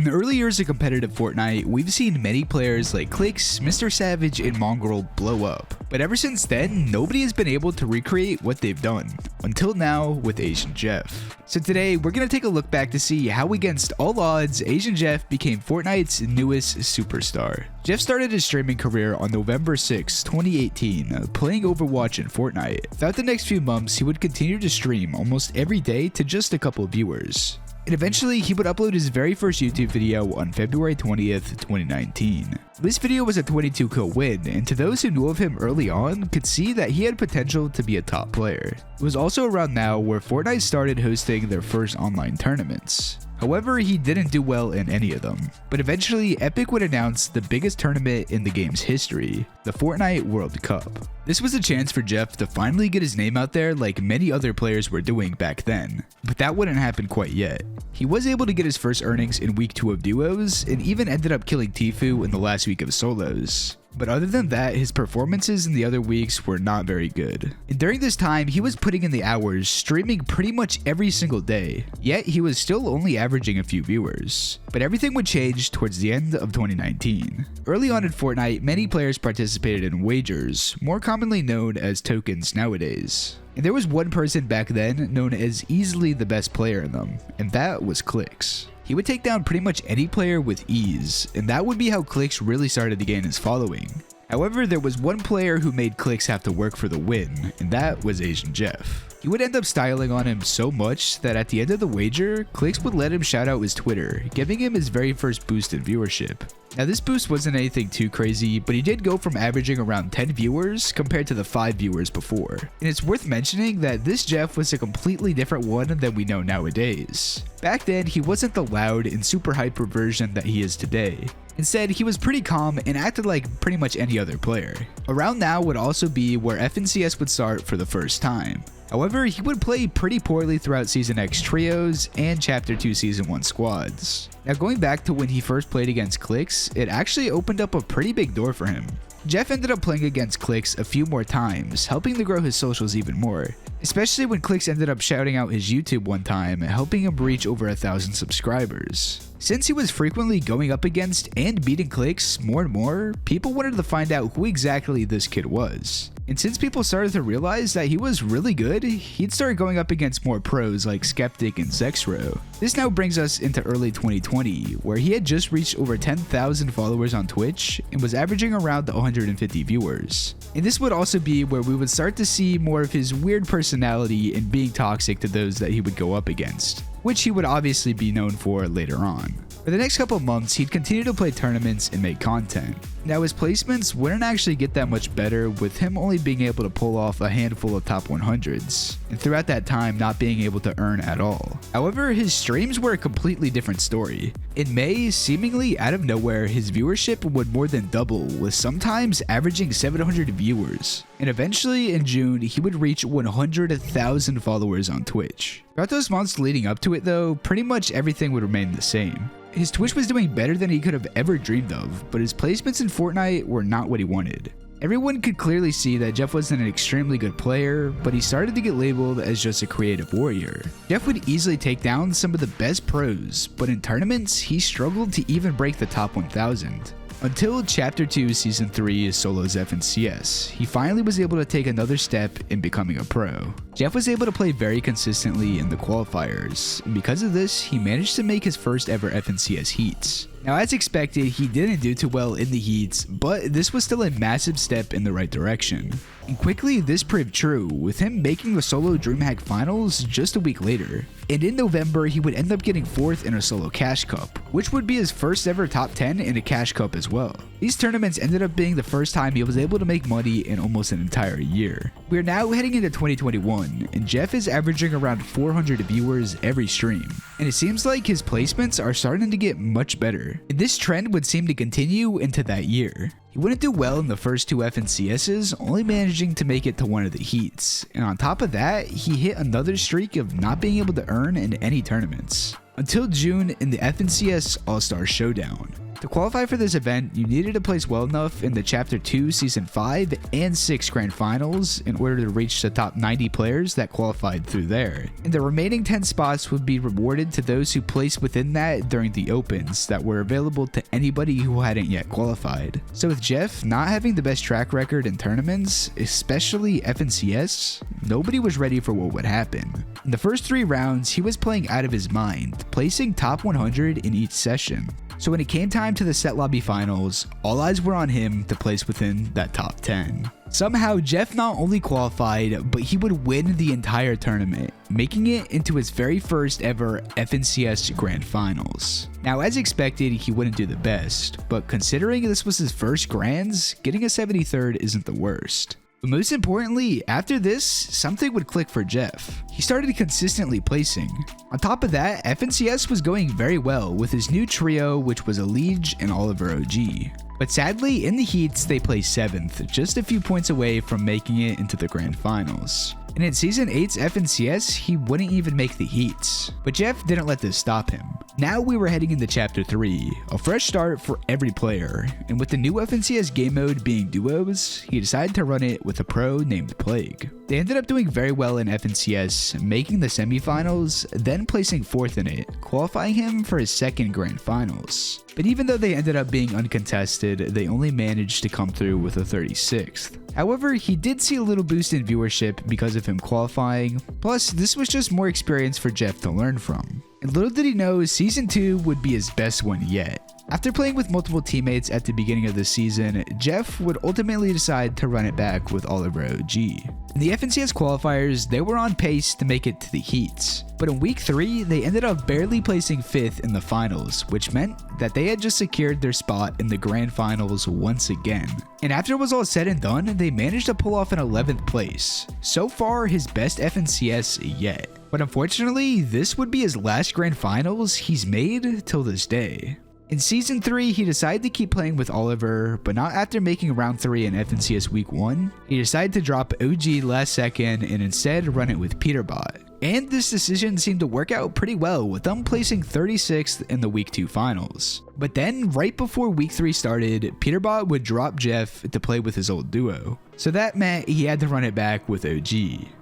In the early years of competitive Fortnite, we've seen many players like Clix, Mr. Savage, and Mongrel blow up. But ever since then, nobody has been able to recreate what they've done, until now with AsianJeff. So today, we're going to take a look back to see how against all odds, AsianJeff became Fortnite's newest superstar. Jeff started his streaming career on November 6, 2018, playing Overwatch and Fortnite. Throughout the next few months, he would continue to stream almost every day to just a couple of viewers. And eventually, he would upload his very first YouTube video on February 20th, 2019. This video was a 22 kill win, and to those who knew of him early on, could see that he had potential to be a top player. It was also around now where Fortnite started hosting their first online tournaments. However, he didn't do well in any of them. But eventually, Epic would announce the biggest tournament in the game's history, the Fortnite World Cup. This was a chance for Jeff to finally get his name out there like many other players were doing back then. But that wouldn't happen quite yet. He was able to get his first earnings in week 2 of duos, and even ended up killing Tfue in the last week of solos. But other than that, his performances in the other weeks were not very good. And during this time, he was putting in the hours, streaming pretty much every single day, yet he was still only averaging a few viewers. But everything would change towards the end of 2019. Early on in Fortnite, many players participated in wagers, more commonly known as tokens nowadays. And there was one person back then known as easily the best player in them, and that was Clix. He would take down pretty much any player with ease, and that would be how Clix really started to gain his following. However, there was one player who made Clix have to work for the win, and that was AsianJeff. He would end up styling on him so much that at the end of the wager, Clix would let him shout out his Twitter, giving him his very first boost in viewership. Now this boost wasn't anything too crazy, but he did go from averaging around 10 viewers compared to the 5 viewers before. And it's worth mentioning that this Jeff was a completely different one than we know nowadays. Back then, he wasn't the loud and super hyper version that he is today. Instead, he was pretty calm and acted like pretty much any other player. Around now would also be where FNCS would start for the first time. However, he would play pretty poorly throughout Season X trios and Chapter 2 Season 1 squads. Now going back to when he first played against Clix, it actually opened up a pretty big door for him. Jeff ended up playing against Clix a few more times, helping to grow his socials even more, especially when Clix ended up shouting out his YouTube one time, helping him reach over 1,000 subscribers. Since he was frequently going up against and beating Clix more and more, people wanted to find out who exactly this kid was. And since people started to realize that he was really good, he'd start going up against more pros like Skeptic and Zexro. This now brings us into early 2020, where he had just reached over 10,000 followers on Twitch and was averaging around 150 viewers. And this would also be where we would start to see more of his weird personality and being toxic to those that he would go up against, which he would obviously be known for later on. For the next couple of months, he'd continue to play tournaments and make content. Now his placements wouldn't actually get that much better, with him only being able to pull off a handful of top 100s, and throughout that time not being able to earn at all. However, his streams were a completely different story. In May, seemingly out of nowhere, his viewership would more than double, with sometimes averaging 700 viewers. And eventually in June, he would reach 100,000 followers on Twitch. Throughout those months leading up to it though, pretty much everything would remain the same. His Twitch was doing better than he could have ever dreamed of, but his placements in Fortnite were not what he wanted. Everyone could clearly see that Jeff wasn't an extremely good player, but he started to get labeled as just a creative warrior. Jeff would easily take down some of the best pros, but in tournaments, he struggled to even break the top 1,000. Until Chapter 2 Season 3 Solos FNCS, he finally was able to take another step in becoming a pro. Jeff was able to play very consistently in the qualifiers, and because of this, he managed to make his first ever FNCS heats. Now as expected, he didn't do too well in the heats, but this was still a massive step in the right direction. And quickly this proved true, with him making the solo DreamHack finals just a week later. And in November, he would end up getting 4th in a solo cash cup, which would be his first ever top 10 in a cash cup as well. These tournaments ended up being the first time he was able to make money in almost an entire year. We are now heading into 2021, and Jeff is averaging around 400 viewers every stream. And it seems like his placements are starting to get much better. And this trend would seem to continue into that year. He wouldn't do well in the first 2 FNCSs, only managing to make it to one of the heats. And on top of that, he hit another streak of not being able to earn in any tournaments. Until June in the FNCS All-Star Showdown. To qualify for this event, you needed to place well enough in the Chapter 2 Season 5 and 6 Grand Finals in order to reach the top 90 players that qualified through there. And the remaining 10 spots would be rewarded to those who placed within that during the Opens that were available to anybody who hadn't yet qualified. So with Jeff not having the best track record in tournaments, especially FNCS, nobody was ready for what would happen. In the first 3 rounds, he was playing out of his mind, placing top 100 in each session. So when it came time to the set lobby finals, all eyes were on him to place within that top 10. Somehow, Jeff not only qualified, but he would win the entire tournament, making it into his very first ever FNCS Grand Finals. Now, as expected, he wouldn't do the best, but considering this was his first Grands, getting a 73rd isn't the worst. But most importantly, after this, something would click for Jeff. He started consistently placing. On top of that, FNCS was going very well with his new trio, which was Elige and Oliver OG. But sadly, in the heats, they placed 7th, just a few points away from making it into the Grand Finals. And in Season 8's FNCS, he wouldn't even make the heats. But Jeff didn't let this stop him. Now we were heading into Chapter 3, a fresh start for every player, and with the new FNCS game mode being duos, he decided to run it with a pro named Plague. They ended up doing very well in FNCS, making the semifinals, then placing 4th in it, qualifying him for his 2nd Grand Finals. But even though they ended up being uncontested, they only managed to come through with a 36th. However, he did see a little boost in viewership because of him qualifying, plus this was just more experience for Jeff to learn from. And little did he know, Season 2 would be his best one yet. After playing with multiple teammates at the beginning of the season, Jeff would ultimately decide to run it back with Oliver OG. In the FNCS qualifiers, they were on pace to make it to the heats, but in week 3, they ended up barely placing 5th in the finals, which meant that they had just secured their spot in the Grand Finals once again. And after it was all said and done, they managed to pull off an 11th place. So far, his best FNCS yet. But unfortunately, this would be his last Grand Finals he's made till this day. In Season 3, he decided to keep playing with Oliver, but not after making round 3 in FNCS Week 1. He decided to drop OG last second and instead run it with Peterbot. And this decision seemed to work out pretty well, with them placing 36th in the Week 2 finals. But then, right before Week 3 started, Peterbot would drop Jeff to play with his old duo. So that meant he had to run it back with OG.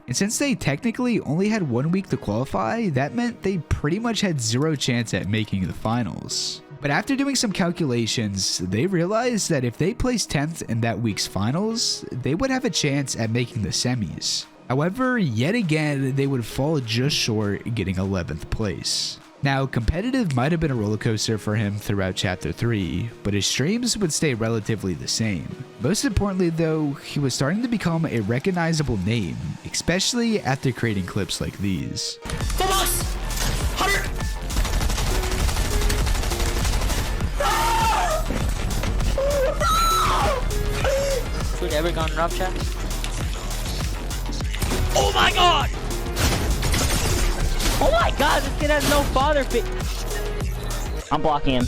And since they technically only had 1 week to qualify, that meant they pretty much had 0 chance at making the finals. But after doing some calculations, they realized that if they placed 10th in that week's finals, they would have a chance at making the semis. However, yet again, they would fall just short, getting 11th place. Now, competitive might have been a roller coaster for him throughout Chapter 3, but his streams would stay relatively the same. Most importantly though, he was starting to become a recognizable name, especially after creating clips like these. Vamos! 100! Food ever gone rough, chat? Oh my god! Oh my god, this kid has no father figure. I'm blocking him.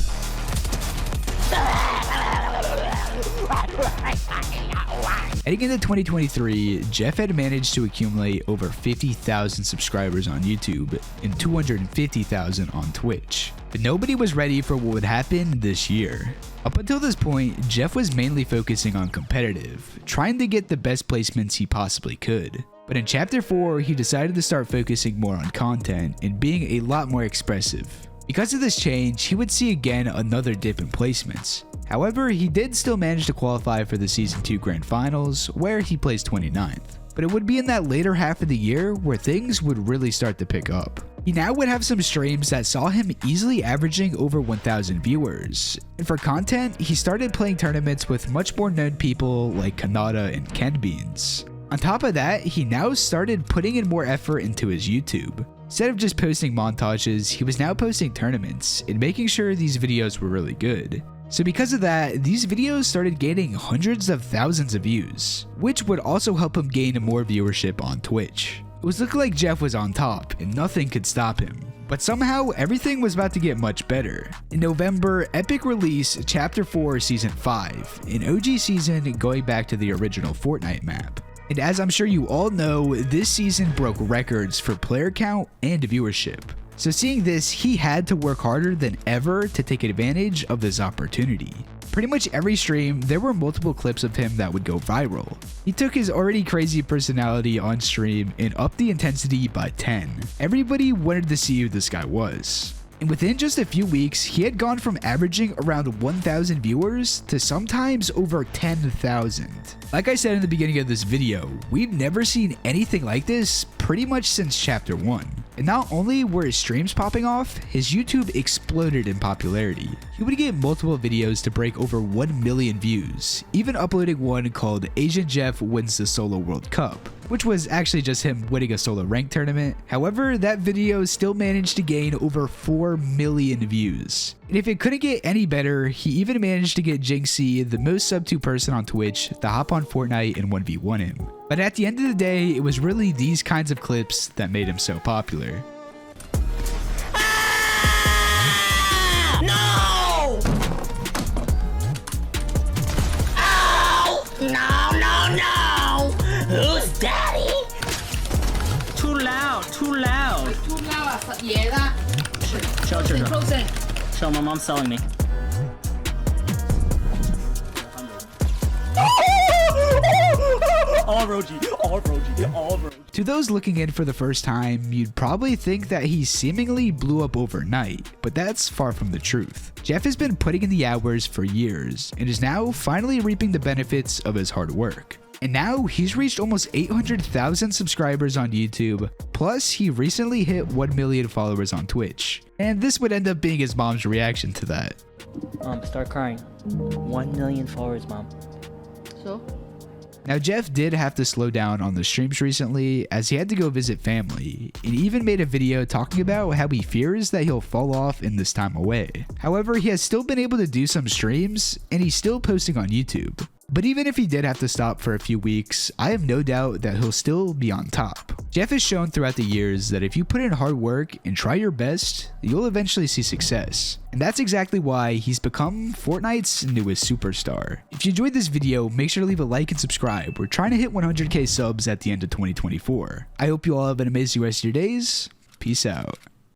Heading into 2023, Jeff had managed to accumulate over 50,000 subscribers on YouTube and 250,000 on Twitch. But nobody was ready for what would happen this year. Up until this point, Jeff was mainly focusing on competitive, trying to get the best placements he possibly could. But in Chapter 4, he decided to start focusing more on content and being a lot more expressive. Because of this change, he would see again another dip in placements. However, he did still manage to qualify for the Season 2 Grand Finals, where he placed 29th. But it would be in that later half of the year where things would really start to pick up. He now would have some streams that saw him easily averaging over 1,000 viewers. And for content, he started playing tournaments with much more known people like Kanata and Kenbeans. On top of that, he now started putting in more effort into his YouTube. Instead of just posting montages, he was now posting tournaments and making sure these videos were really good. So because of that, these videos started gaining hundreds of thousands of views, which would also help him gain more viewership on Twitch. It was looking like Jeff was on top and nothing could stop him. But somehow, everything was about to get much better. In November, Epic released Chapter 4 Season 5, an OG season going back to the original Fortnite map. And as I'm sure you all know, this season broke records for player count and viewership. So seeing this, he had to work harder than ever to take advantage of this opportunity. Pretty much every stream, there were multiple clips of him that would go viral. He took his already crazy personality on stream and upped the intensity by 10. Everybody wanted to see who this guy was. And within just a few weeks, he had gone from averaging around 1,000 viewers to sometimes over 10,000. Like I said in the beginning of this video, we've never seen anything like this pretty much since chapter 1. And not only were his streams popping off, his YouTube exploded in popularity. He would get multiple videos to break over 1 million views, even uploading one called AsianJeff Wins the Solo World Cup, which was actually just him winning a solo rank tournament. However, that video still managed to gain over 4 million views. And if it couldn't get any better, he even managed to get Jinxie, the most sub to person on Twitch, to hop on Fortnite and 1v1 him. But at the end of the day, it was really these kinds of clips that made him so popular. Ah! No! Oh! No! Who's daddy? Too loud, too loud. Show my mom's selling me. All Roji. To those looking in for the first time, you'd probably think that he seemingly blew up overnight, but that's far from the truth. Jeff has been putting in the hours for years and is now finally reaping the benefits of his hard work. And now he's reached almost 800,000 subscribers on YouTube, plus he recently hit 1 million followers on Twitch. And this would end up being his mom's reaction to that. Mom, start crying. 1 million followers, Mom. So? Now Jeff did have to slow down on the streams recently as he had to go visit family, and even made a video talking about how he fears that he'll fall off in this time away. However, he has still been able to do some streams and he's still posting on YouTube. But even if he did have to stop for a few weeks, I have no doubt that he'll still be on top. Jeff has shown throughout the years that if you put in hard work and try your best, you'll eventually see success. And that's exactly why he's become Fortnite's newest superstar. If you enjoyed this video, make sure to leave a like and subscribe. We're trying to hit 100k subs at the end of 2024. I hope you all have an amazing rest of your days. Peace out.